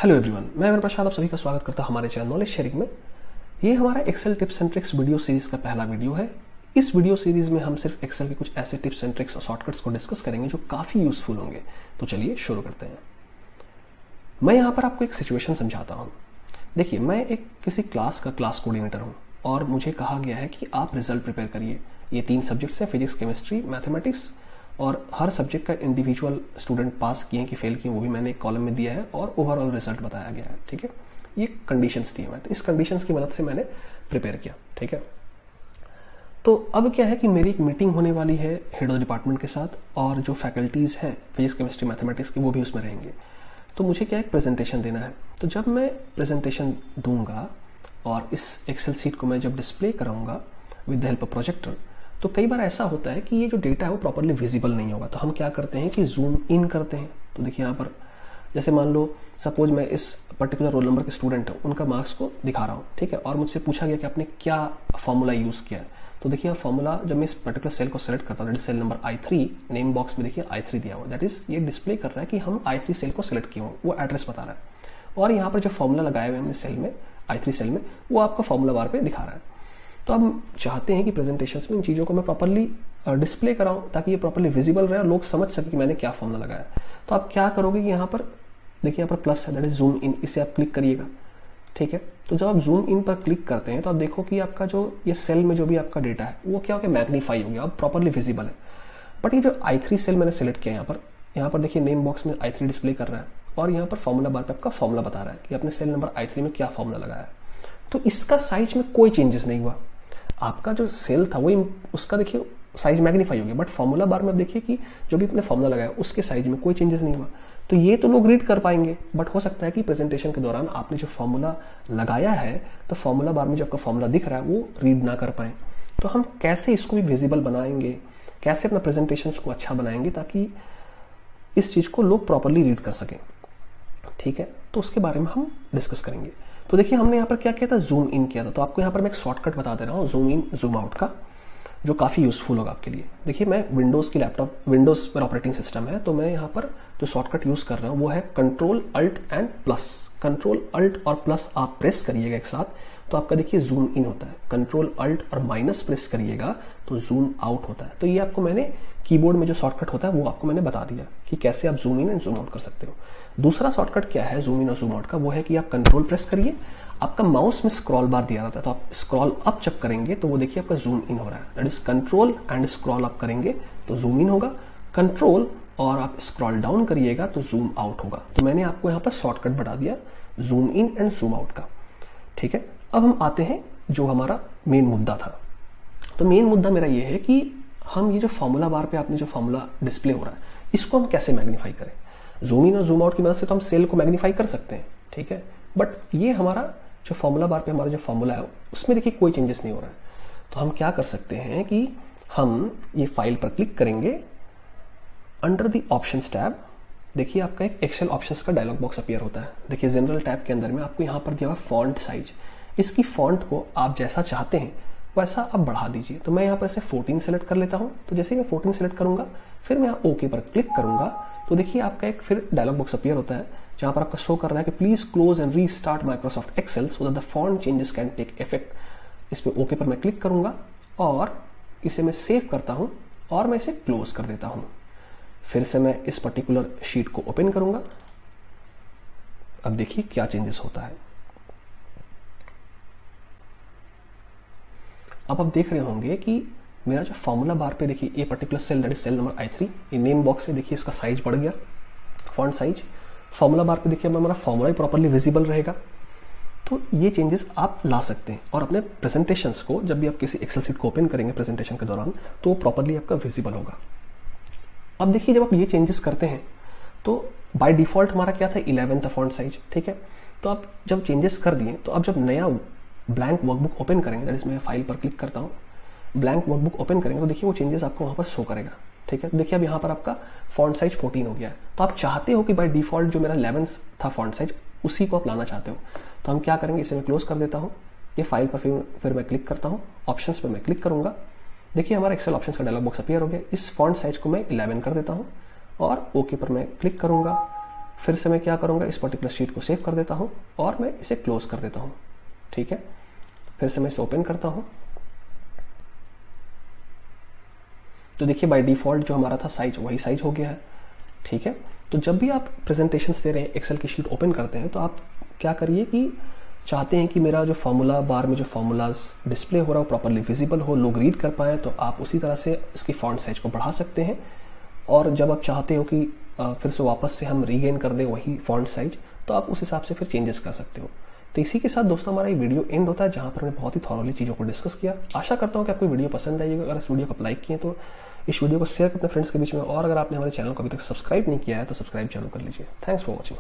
Hello everyone, मैं अमर प्रसाद आप सभी का स्वागत करता हूं हमारे चैनल नॉलेज शेयरिंग में। ये हमारा Excel tips and tricks video series का पहला वीडियो है। इस वीडियो सीरीज में हम सिर्फ एक्सेल के कुछ ऐसे टिप्स एंड ट्रिक्स और शॉर्टकट्स को डिस्कस करेंगे जो काफ़ी यूजफुल होंगे। तो चलिए शुरू करते हैं। मैं यहाँ पर आपको एक सिचुएशन समझाता हूँ। देखिए, मैं एक किसी क्लास का क्लास कोऑर्डिनेटर हूँ और मुझे कहा गया है कि आप रिजल्ट प्रिपेयर करिए। ये 3 सब्जेक्ट्स हैं, फिजिक्स, केमिस्ट्री, मैथमेटिक्स, और हर सब्जेक्ट का इंडिविजुअल स्टूडेंट पास किए हैं कि फेल किए, वो भी मैंने एक कॉलम में दिया है और ओवरऑल रिजल्ट बताया गया है। ठीक है, ये कंडीशंस थी। मैं तो इस कंडीशंस की मदद से मैंने प्रिपेयर किया। ठीक है, तो अब क्या है कि मेरी एक मीटिंग होने वाली है हेड ऑफ डिपार्टमेंट के साथ, और जो फैकल्टीज़ हैं फिजिक्स, केमिस्ट्री, मैथमेटिक्स की, वो भी उसमें रहेंगे। तो मुझे क्या एक प्रेजेंटेशन देना है। तो जब मैं प्रेजेंटेशन दूंगा और इस एक्सेल सीट को मैं जब डिस्प्ले कराऊंगा with the help of projector, तो कई बार ऐसा होता है कि ये जो डेटा है वो प्रॉपर्ली विजिबल नहीं होगा। तो हम क्या करते हैं कि जूम इन करते हैं। तो देखिए यहाँ पर, जैसे मान लो सपोज मैं इस पर्टिकुलर रोल नंबर के स्टूडेंट हूँ, उनका मार्क्स को दिखा रहा हूँ। ठीक है, और मुझसे पूछा गया कि आपने क्या फॉर्मूला यूज़ किया है। तो देखिए फॉर्मूला, जब मैं इस पर्टिकुलर सेल को सेलेक्ट करता हूँ, cell number I3, name box में देखिए I3 दिया हुआ, दैट इज ये डिस्प्ले कर रहा है कि हम I3 सेल को सिलेक्ट किए हुए, वो एड्रेस बता रहा है। और यहाँ पर जो फॉर्मूला लगाए हुए हमने सेल में, I3 सेल में, वो आपका फॉर्मूला बार पे दिखा रहा है। तो हम चाहते हैं कि प्रेजेंटेशंस में इन चीज़ों को मैं प्रॉपर्ली डिस्प्ले कराऊं ताकि ये प्रॉपर्ली विजिबल रहे और लोग समझ सके कि मैंने क्या फॉर्मूला लगाया। तो आप क्या करोगे कि यहाँ पर देखिए, यहाँ पर प्लस है, दैट इज जूम इन, इसे आप क्लिक करिएगा। ठीक है, तो जब आप जूम इन पर क्लिक करते हैं तो आप देखो कि आपका जो ये सेल में जो भी आपका डेटा है वो क्या हो गया, मैग्नीफाई हो गया, अब प्रॉपर्ली विजिबल है। बट ये जो I3 सेल मैंने सेलेक्ट किया यहाँ पर देखिए नेम बॉक्स में I3 डिस्प्ले कर रहा है और यहाँ पर फॉर्मूला बार पर आपका फॉर्मूला बता रहा है कि आपने सेल नंबर I3 में क्या फॉर्मूला लगाया है। तो इसका साइज में कोई चेंजेस नहीं हुआ। आपका जो सेल था वही, उसका देखिए साइज मैग्नीफाई हो गया, बट फॉर्मूला बार में आप देखिए कि जो भी आपने फॉर्मूला लगाया उसके साइज में कोई चेंजेस नहीं हुआ। तो ये तो लोग रीड कर पाएंगे, बट हो सकता है कि प्रेजेंटेशन के दौरान आपने जो फॉर्मूला लगाया है तो फॉर्मूला बार में जो आपका फॉर्मूला दिख रहा है वो रीड ना कर पाए। तो हम कैसे इसको भी विजिबल बनाएंगे, कैसे अपना प्रेजेंटेशन को अच्छा बनाएंगे ताकि इस चीज को लोग प्रॉपरली रीड कर सकें। ठीक है, तो उसके बारे में हम डिस्कस करेंगे। तो देखिए हमने यहाँ पर क्या किया था, जूम इन किया था। तो आपको यहाँ पर मैं एक शॉर्टकट बता दे रहा हूँ जूम इन जूम आउट का, जो काफ़ी यूजफुल होगा आपके लिए। देखिए, मैं विंडोज़ की लैपटॉप, विंडोज़ पर ऑपरेटिंग सिस्टम है, तो मैं यहाँ पर जो शॉर्टकट यूज़ कर रहा हूँ वो है control alt and plus. Control alt और प्लस आप प्रेस करिएगा एक साथ तो आपका देखिए जूम इन होता है। कंट्रोल अल्ट और माइनस प्रेस करिएगा तो जूम आउट होता है। तो ये आपको मैंने कीबोर्ड में जो शॉर्टकट होता है वो आपको मैंने बता दिया कि कैसे आप zoom in and zoom out कर सकते हो। दूसरा शॉर्टकट क्या है जूम इन और जूम आउट का, वो है कि आप कंट्रोल प्रेस करिए, आपका माउस में स्क्रॉल बार दिया रहता है, तो आप स्क्रॉल अप जब करेंगे तो वो देखिए आपका जूम इन हो रहा है। That is control and scroll up करेंगे तो जूम इन होगा, कंट्रोल और आप स्क्रॉल डाउन करिएगा तो जूम आउट होगा। तो मैंने आपको यहाँ पर शॉर्टकट बता दिया zoom in and zoom out का। ठीक है, अब हम आते हैं जो हमारा मेन मुद्दा था। तो मेन मुद्दा मेरा ये है कि हम ये जो फॉर्मूला बार पे आपने जो फॉर्मूला डिस्प्ले हो रहा है इसको हम कैसे मैग्नीफाई करें। जूम इन और जूम आउट की मदद से तो हम सेल को मैग्नीफाई कर सकते हैं। ठीक है, बट ये हमारा जो फॉर्मूला बार पे हमारा जो फॉर्मूला है उसमें देखिए कोई चेंजेस नहीं हो रहा है। तो हम क्या कर सकते हैं कि हम ये फाइल पर क्लिक करेंगे, अंडर द ऑप्शंस टैब देखिए आपका एक एक्सेल ऑप्शंस का डायलॉग बॉक्स अपीयर होता है। देखिए जनरल टैब के अंदर में आपको यहाँ पर दिया हुआ फॉन्ट साइज, इसकी फॉन्ट को आप जैसा चाहते हैं वैसा आप बढ़ा दीजिए। तो मैं यहाँ पर से 14 सेलेक्ट कर लेता हूँ। तो जैसे ही मैं 14 सेलेक्ट करूंगा फिर मैं यहाँ ओके पर क्लिक करूंगा तो देखिए आपका एक फिर डायलॉग बॉक्स अपीयर होता है जहां पर आपका शो कर रहा है कि please close and restart Microsoft Excel so that the font changes can take effect. इस पे ओके पर मैं क्लिक करूंगा और इसे मैं सेव करता हूं और मैं इसे क्लोज कर देता हूं। फिर से मैं इस पर्टिकुलर शीट को ओपन करूंगा। अब देखिए क्या चेंजेस होता है। अब आप देख रहे होंगे कि मेरा जो फॉर्मूला बार पे देखिए ये particular cell, that is cell number I3, ये नेम बॉक्स से देखिए इसका साइज बढ़ गया, फॉन्ट साइज। फॉर्मूला बार पे देखिए हमारा फॉर्मूला ही प्रॉपर्ली विजिबल रहेगा। तो ये चेंजेस आप ला सकते हैं और अपने प्रेजेंटेशंस को जब भी आप किसी एक्सेल सीट को ओपन करेंगे प्रेजेंटेशन के दौरान तो वो प्रॉपर्ली आपका विजिबल होगा। अब देखिए जब आप ये चेंजेस करते हैं तो बाय डिफॉल्ट हमारा क्या था, 11 था फॉन्ट साइज। ठीक है, तो आप जब चेंजेस कर दिए तो आप जब नया ब्लैंक वर्कबुक ओपन करेंगे, दैट इज मैं फाइल पर क्लिक करता हूँ, ब्लैंक वर्कबुक ओपन करेंगे तो देखिए वो चेंजेस आपको वहां पर शो करेगा। ठीक है, देखिए अब यहाँ पर आपका फॉन्ट साइज 14 हो गया है। तो आप चाहते हो कि बाय डिफॉल्ट जो मेरा 11 था फॉन्ट साइज उसी को आप लाना चाहते हो, तो हम क्या करेंगे, इसे मैं क्लोज कर देता हूँ। ये फाइल पर फिर मैं क्लिक करता हूँ, ऑप्शंस पर मैं क्लिक करूंगा। देखिए हमारा एक्सेल ऑप्शंस का डायलॉग बॉक्स अपीयर हो गया। इस फॉन्ट साइज को मैं 11 कर देता हूँ और ओके पर मैं क्लिक करूंगा। फिर से मैं क्या करूँगा, इस पर्टिकुलर शीट को सेव कर देता हूँ और मैं इसे क्लोज कर देता हूँ। ठीक है, फिर से मैं इसे ओपन करता हूँ। तो देखिए बाय डिफ़ॉल्ट जो हमारा था साइज वही साइज हो गया है। ठीक है, तो जब भी आप प्रेजेंटेशंस दे रहे हैं, एक्सेल की शीट ओपन करते हैं, तो आप क्या करिए कि चाहते हैं कि मेरा जो फॉर्मूला बार में जो फॉर्मूलाज डिस्प्ले हो रहा हो प्रॉपरली विजिबल हो, लोग रीड कर पाएँ, तो आप उसी तरह से इसकी फॉन्ट साइज को बढ़ा सकते हैं। और जब आप चाहते हो कि फिर से वापस से हम रीगेन कर दें वही फॉन्ट साइज, तो आप उस हिसाब से फिर चेंजेस कर सकते हो। तो इसी के साथ दोस्तों हमारा ये वीडियो एंड होता है, जहाँ पर हमने बहुत ही थॉरली चीज़ों को डिस्कस किया। आशा करता हूँ कि आपको वीडियो पसंद आएगी। अगर इस वीडियो को लाइक किए तो इस वीडियो को शेयर करें अपने फ्रेंड्स के बीच में, और अगर आपने हमारे चैनल को अभी तक सब्सक्राइब नहीं किया है तो सब्सक्राइब जरूर कर लीजिए। Thanks for watching.